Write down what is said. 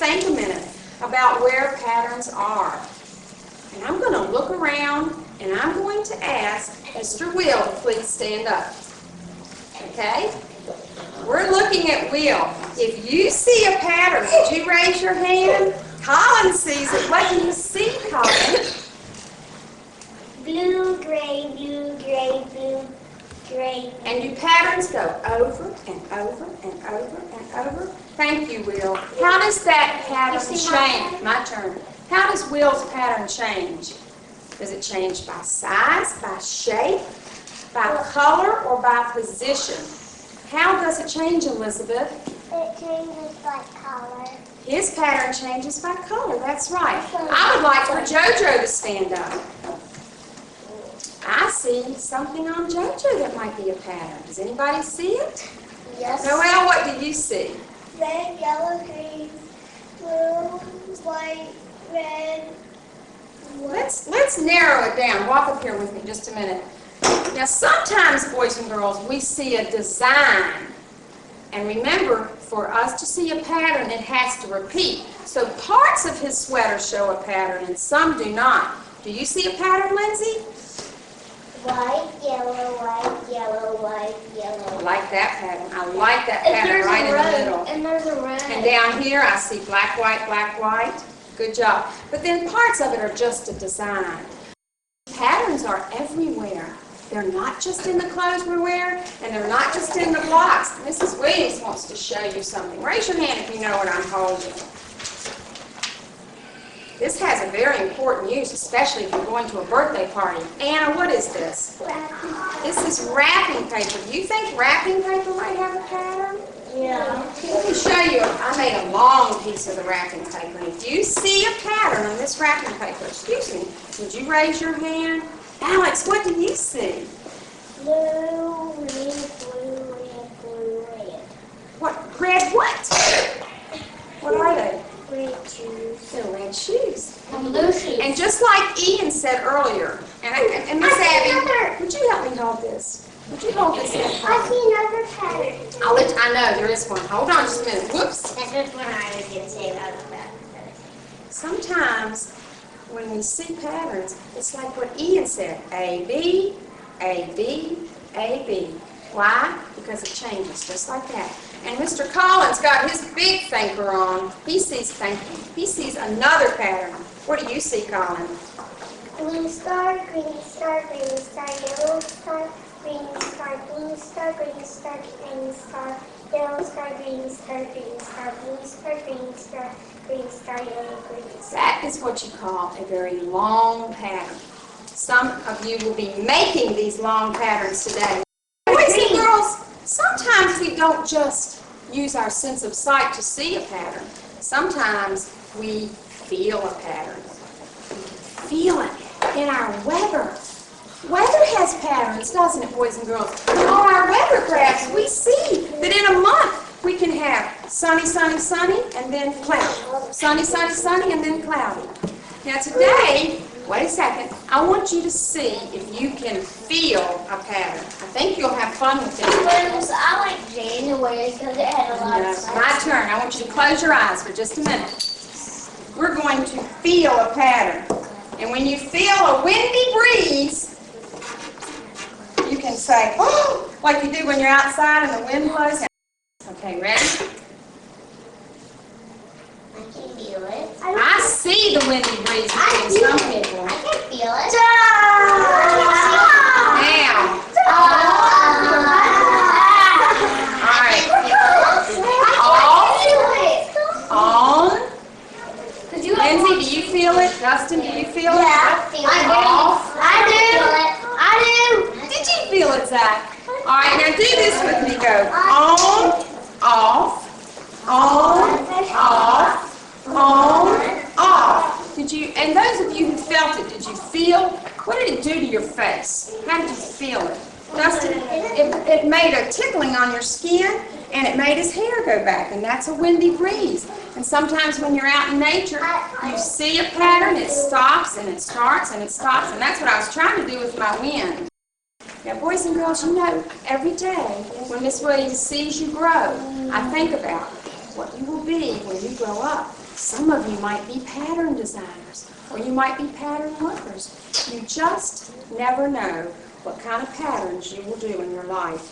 think a minute about where patterns are. And I'm going to look around and I'm going to ask Mr. Will to please stand up. Okay? We're looking at Will. If you see a pattern, would you raise your hand? Colin sees it. What do you see, Colin? Blue, gray, blue, gray, blue, gray. And your patterns go over and over and over and over. Thank you, Will. How does that pattern change? My turn. How does Will's pattern change? Does it change by size, by shape, by color, or by position? How does it change, Elizabeth? It changes by color. His pattern changes by color. That's right. I would like for JoJo to stand up. I see something on JoJo that might be a pattern. Does anybody see it? Yes. Noelle, what do you see? Red, yellow, green, blue, white, red. Let's narrow it down. Walk up here with me just a minute. Now, sometimes, boys and girls, we see a design. And remember, for us to see a pattern, it has to repeat. So parts of his sweater show a pattern and some do not. Do you see a pattern, Lindsay? White, yellow, white, yellow, white, yellow. I like that pattern. I like that pattern right in the middle. And there's a red. And down here, I see black, white, black, white. Good job. But then parts of it are just a design. Patterns are everywhere. They're not just in the clothes we wear, and they're not just in the blocks. Mrs. Williams wants to show you something. Raise your hand if you know what I'm holding. This has a very important use, especially if you're going to a birthday party. Anna, what is this? This is wrapping paper. Do you think wrapping paper might have a pattern? Yeah. Let me show you. I made a long piece of the wrapping paper. If you see a pattern on this wrapping paper, excuse me, would you raise your hand? Alex, what do you see? Blue, red, blue, red, blue, red. What? Red what? What are they? Red shoes. They're red shoes. And blue shoes. And just like Ian said earlier, and Miss Abby, would you help me hold this? Would you hold this? I see another pattern. I know, there is one. Hold on just a minute. Whoops. That's just what I was going to say about that. Sometimes when we see patterns, it's like what Ian said, A, B, A, B, A, B. Why? Because it changes, just like that. And Mr. Collins got his big thinker on. He sees thinking. He sees another pattern. What do you see, Colin? Blue star, green star, green star, yellow star, green star, blue star, green star, green star, yellow star, green star, green star, blue star, green star, green star, yellow, green star. That is what you call a very long pattern. Some of you will be making these long patterns today. Boys and girls, sometimes we don't just use our sense of sight to see a pattern. Sometimes we feel a pattern. We feel it in our weather. Weather has patterns, doesn't it, boys and girls? On our weather graphs, we see that in a month we can have sunny, sunny, sunny, and then cloudy. Sunny, sunny, sunny, and then cloudy. Now today, wait a second, I want you to see if you can feel a pattern. I think you'll have fun with it. I like January because it had a lot of sun. My turn. I want you to close your eyes for just a minute. We're going to feel a pattern. And when you feel a windy breeze, you can say, oh, like you do when you're outside and the wind blows. Okay, ready? I can feel it. I see the windy breeze between some people. I can feel it. Now, all right. On. Lindsay, do you feel it? Dustin, do you feel it? Yeah, Off. I do. Did you feel it, Zach? All right, now do this with me. Go on, off, on, off, on, off. Did you? And those of you who felt it, did you feel? What did it do to your face? How did you feel it? Dustin, it made a tickling on your skin, and it made his hair go back, and that's a windy breeze. And sometimes when you're out in nature, you see a pattern, it stops, and it starts, and it stops, and that's what I was trying to do with my wind. Now, boys and girls, you know, every day when Miss Williams sees you grow, I think about what you will be when you grow up. Some of you might be pattern designers, or you might be pattern workers. You just never know what kind of patterns you will do in your life.